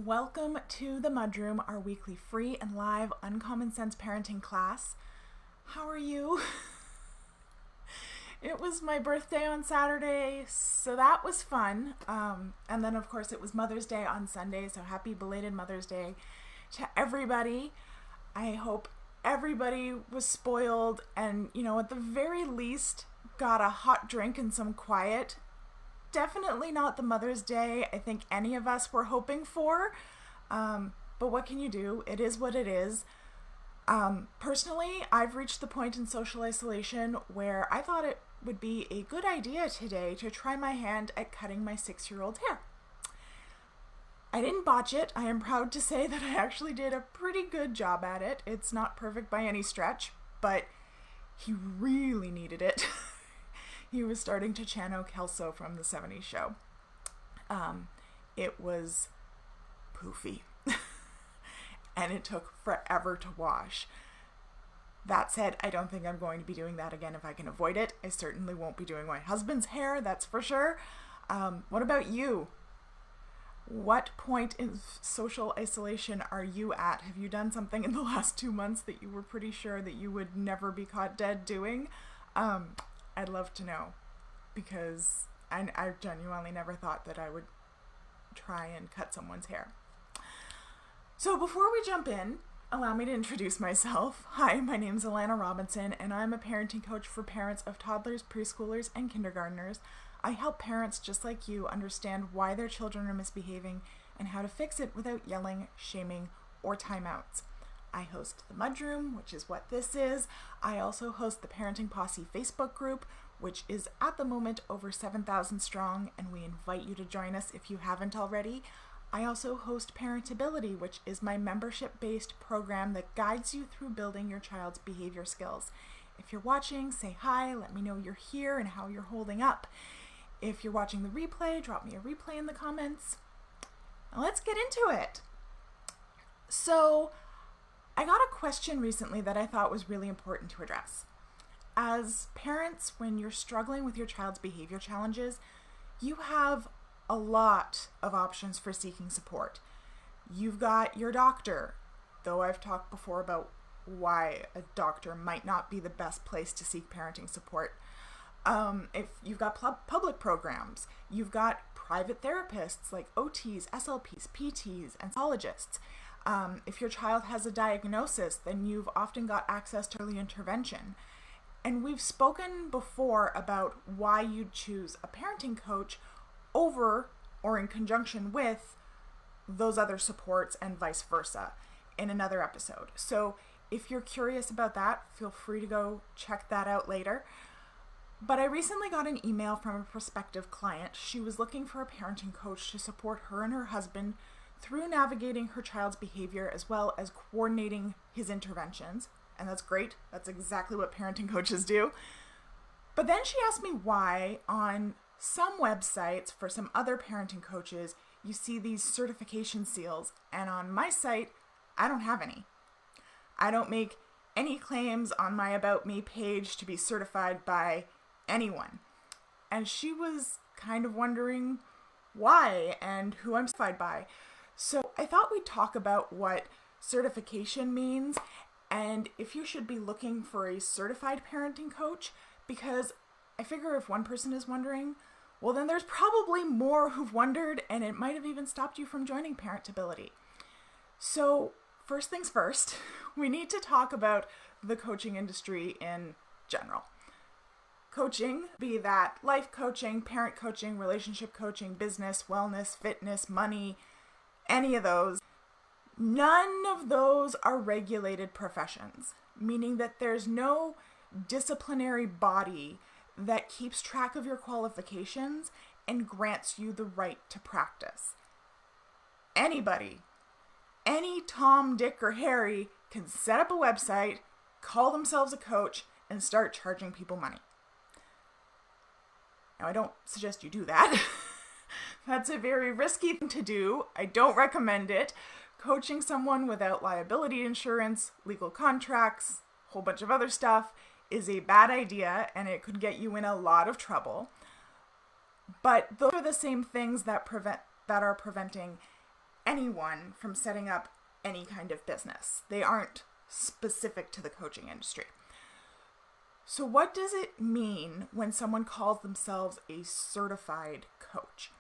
Welcome to the MudRoom, our weekly free and live Uncommon Sense parenting class. How are you? It was my birthday on Saturday, so that was fun. And then, of course, it was Mother's Day on Sunday, so happy belated Mother's Day to everybody. I hope everybody was spoiled and, at the very least, got a hot drink and some quiet. Definitely not the Mother's Day I think any of us were hoping for, but what can you do? It is what it is. Personally, I've reached the point in social isolation where I thought it would be a good idea today to try my hand at cutting my 6-year-old's hair. I didn't botch it. I am proud to say that I actually did a pretty good job at it. It's not perfect by any stretch, but he really needed it. He was starting to channel Kelso from the 70s show. It was poofy. And it took forever to wash. That said, I don't think I'm going to be doing that again if I can avoid it. I certainly won't be doing my husband's hair, that's for sure. What about you? What point in social isolation are you at? Have you done something in the last 2 months that you were pretty sure that you would never be caught dead doing? I'd love to know, because I genuinely never thought that I would try and cut someone's hair. So before we jump in, allow me to introduce myself. Hi, my name is Allana Robinson, and I'm a parenting coach for parents of toddlers, preschoolers, and kindergartners. I help parents just like you understand why their children are misbehaving and how to fix it without yelling, shaming, or timeouts. I host the MudRoom, which is what this is. I also host the Parenting Posse Facebook group, which is at the moment over 7,000 strong, and we invite you to join us if you haven't already. I also host Parentability, which is my membership-based program that guides you through building your child's behavior skills. If you're watching, say hi, let me know you're here and how you're holding up. If you're watching the replay, drop me a replay in the comments. Now let's get into it. So, I got a question recently that I thought was really important to address. As parents, when you're struggling with your child's behavior challenges, you have a lot of options for seeking support. You've got your doctor, though I've talked before about why a doctor might not be the best place to seek parenting support. If you've got public programs, you've got private therapists like OTs, SLPs, PTs, and psychologists. If your child has a diagnosis, then you've often got access to early intervention. And we've spoken before about why you'd choose a parenting coach over or in conjunction with those other supports and vice versa in another episode. So if you're curious about that, feel free to go check that out later. But I recently got an email from a prospective client. She was looking for a parenting coach to support her and her husband through navigating her child's behavior as well as coordinating his interventions. And that's great. That's exactly what parenting coaches do. But then she asked me why on some websites for some other parenting coaches, you see these certification seals. And on my site, I don't have any. I don't make any claims on my About Me page to be certified by anyone. And she was kind of wondering why and who I'm certified by. So I thought we'd talk about what certification means and if you should be looking for a certified parenting coach, because I figure if one person is wondering, well, then there's probably more who've wondered, and it might have even stopped you from joining Parentability. So first things first, we need to talk about the coaching industry in general. Coaching, be that life coaching, parent coaching, relationship coaching, business, wellness, fitness, money, any of those, none of those are regulated professions, meaning that there's no disciplinary body that keeps track of your qualifications and grants you the right to practice. Anybody, any Tom, Dick, or Harry can set up a website, call themselves a coach, and start charging people money. Now, I don't suggest you do that. That's a very risky thing to do. I don't recommend it. Coaching someone without liability insurance, legal contracts, a whole bunch of other stuff is a bad idea, and it could get you in a lot of trouble. But those are the same things that are preventing anyone from setting up any kind of business. They aren't specific to the coaching industry. So what does it mean when someone calls themselves a certified coach?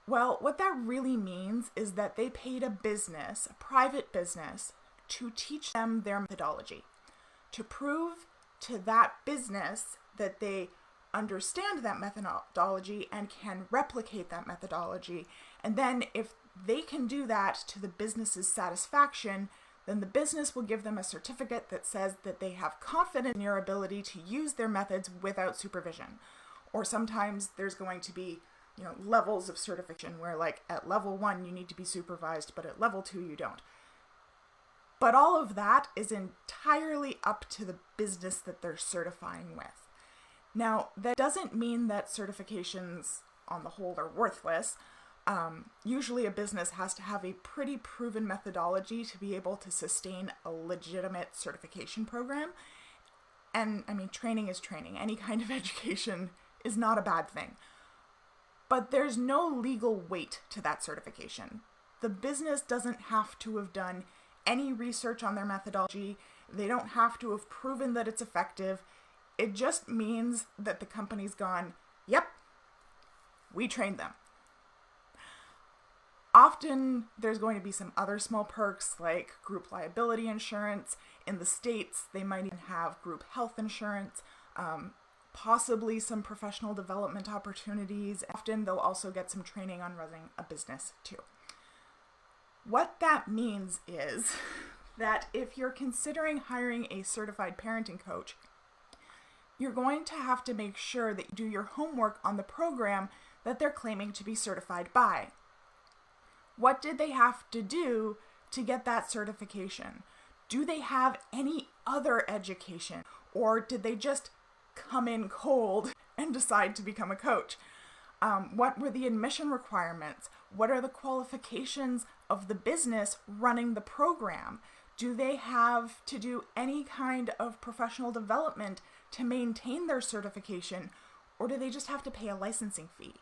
Well, what that really means is that they paid a business, a private business, to teach them their methodology, to prove to that business that they understand that methodology and can replicate that methodology. And then if they can do that to the business's satisfaction, then the business will give them a certificate that says that they have confidence in your ability to use their methods without supervision. Or sometimes there's going to be, levels of certification where like at level 1 you need to be supervised, but at level 2 you don't. But all of that is entirely up to the business that they're certifying with. Now, that doesn't mean that certifications on the whole are worthless. Usually a business has to have a pretty proven methodology to be able to sustain a legitimate certification program. And training is training. Any kind of education is not a bad thing. But there's no legal weight to that certification. The business doesn't have to have done any research on their methodology. They don't have to have proven that it's effective. It just means that the company's gone, yep, we trained them. Often there's going to be some other small perks like group liability insurance. In the States, they might even have group health insurance, possibly some professional development opportunities. Often they'll also get some training on running a business too. What that means is that if you're considering hiring a certified parenting coach, you're going to have to make sure that you do your homework on the program that they're claiming to be certified by. What did they have to do to get that certification? Do they have any other education? Or did they just come in cold and decide to become a coach? What were the admission requirements? What are the qualifications of the business running the program? Do they have to do any kind of professional development to maintain their certification? Or do they just have to pay a licensing fee?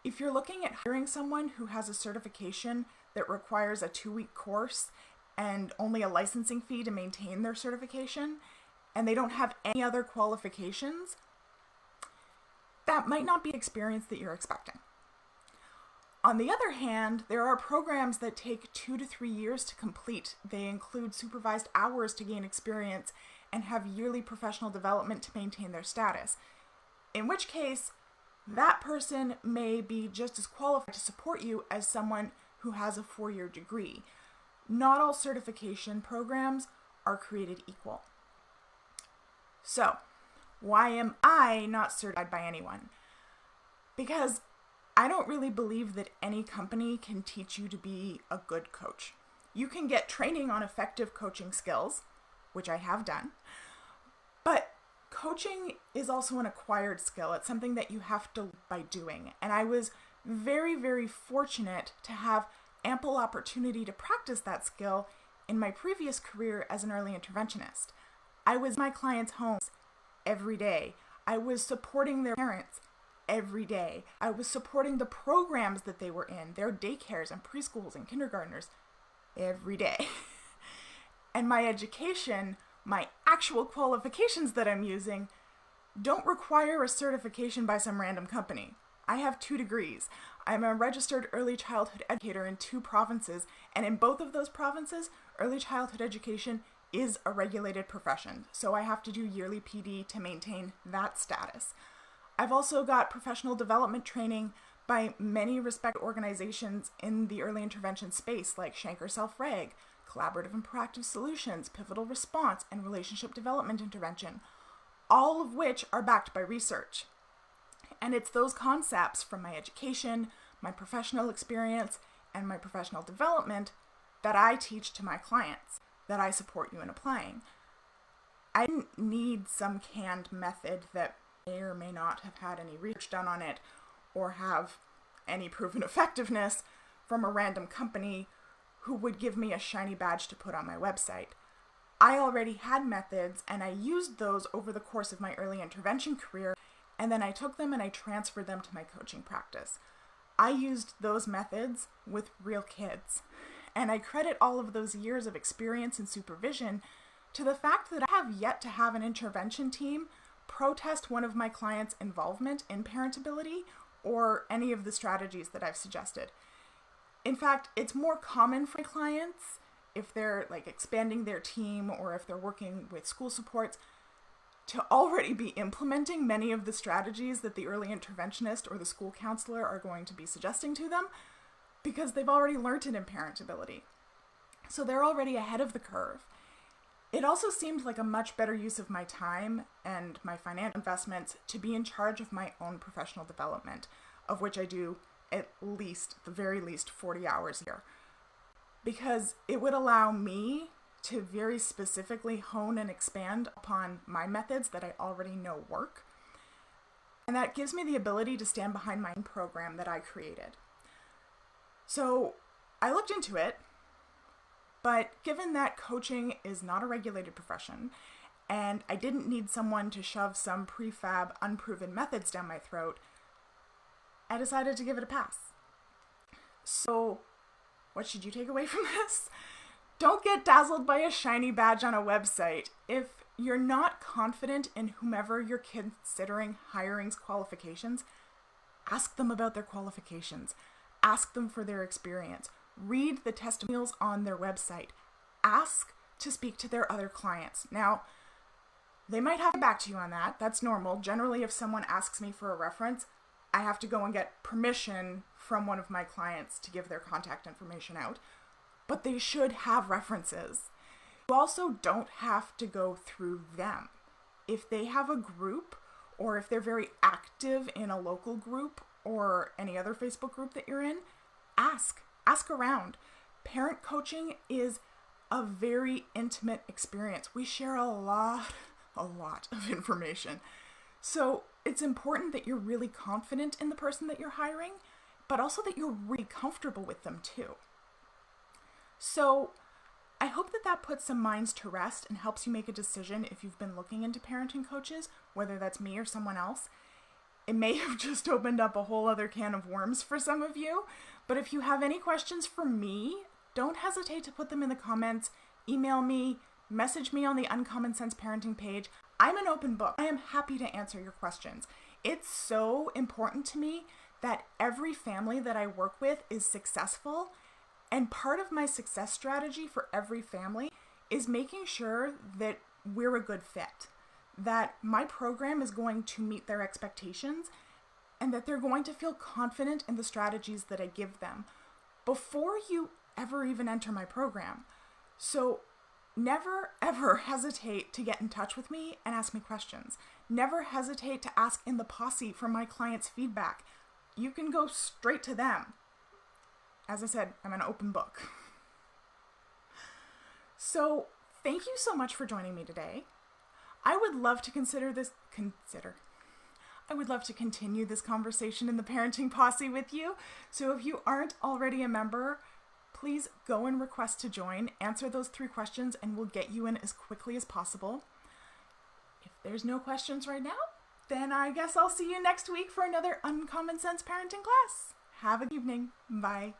If you're looking at hiring someone who has a certification that requires a 2-week course and only a licensing fee to maintain their certification, and they don't have any other qualifications, that might not be the experience that you're expecting. On the other hand, there are programs that take 2 to 3 years to complete. They include supervised hours to gain experience and have yearly professional development to maintain their status. In which case, that person may be just as qualified to support you as someone who has a 4-year degree. Not all certification programs are created equal. So, why am I not certified by anyone? Because I don't really believe that any company can teach you to be a good coach. You can get training on effective coaching skills, which I have done, but coaching is also an acquired skill. It's something that you have to learn by doing. And I was very, very fortunate to have ample opportunity to practice that skill in my previous career as an early interventionist. I was in my clients' homes every day. I was supporting their parents every day. I was supporting the programs that they were in, their daycares and preschools and kindergartners every day. And my education, my actual qualifications that I'm using, don't require a certification by some random company. I have 2 degrees. I'm a registered early childhood educator in 2 provinces, and in both of those provinces, early childhood education is a regulated profession, so I have to do yearly PD to maintain that status. I've also got professional development training by many respected organizations in the early intervention space like Shanker Self-Reg, Collaborative and Proactive Solutions, Pivotal Response, and Relationship Development Intervention, all of which are backed by research. And it's those concepts from my education, my professional experience, and my professional development that I teach to my clients, that I support you in applying. I didn't need some canned method that may or may not have had any research done on it or have any proven effectiveness from a random company who would give me a shiny badge to put on my website. I already had methods and I used those over the course of my early intervention career, and then I took them and I transferred them to my coaching practice. I used those methods with real kids. And I credit all of those years of experience and supervision to the fact that I have yet to have an intervention team protest one of my clients' involvement in parentability or any of the strategies that I've suggested. In fact, it's more common for clients, if they're like expanding their team or if they're working with school supports, to already be implementing many of the strategies that the early interventionist or the school counselor are going to be suggesting to them because they've already learned it in parentability. So they're already ahead of the curve. It also seemed like a much better use of my time and my financial investments to be in charge of my own professional development, of which I do at least, the very least, 40 hours a year. Because it would allow me to very specifically hone and expand upon my methods that I already know work. And that gives me the ability to stand behind my own program that I created. So I looked into it, but given that coaching is not a regulated profession, and I didn't need someone to shove some prefab, unproven methods down my throat, I decided to give it a pass. So what should you take away from this? Don't get dazzled by a shiny badge on a website. If you're not confident in whomever you're considering hiring's qualifications, ask them about their qualifications. Ask them for their experience. Read the testimonials on their website. Ask to speak to their other clients. Now, they might have back to you on that. That's normal. Generally, if someone asks me for a reference, I have to go and get permission from one of my clients to give their contact information out. But they should have references. You also don't have to go through them. If they have a group, or if they're very active in a local group or any other Facebook group that you're in, ask around. Parent coaching is a very intimate experience. We share a lot of information. So it's important that you're really confident in the person that you're hiring, but also that you're really comfortable with them too. So I hope that puts some minds to rest and helps you make a decision if you've been looking into parenting coaches, whether that's me or someone else. It may have just opened up a whole other can of worms for some of you, but if you have any questions for me, don't hesitate to put them in the comments, email me, message me on the Uncommon Sense Parenting page. I'm an open book. I am happy to answer your questions. It's so important to me that every family that I work with is successful. And part of my success strategy for every family is making sure that we're a good fit, that my program is going to meet their expectations, and that they're going to feel confident in the strategies that I give them before you ever even enter my program. So never, ever hesitate to get in touch with me and ask me questions. Never hesitate to ask in the posse for my clients' feedback. You can go straight to them. As I said, I'm an open book. So thank you so much for joining me today. I would love to continue this conversation in the parenting posse with you. So if you aren't already a member, please go and request to join, answer those 3 questions, and we'll get you in as quickly as possible. If there's no questions right now, then I guess I'll see you next week for another Uncommon Sense Parenting class. Have a good evening. Bye.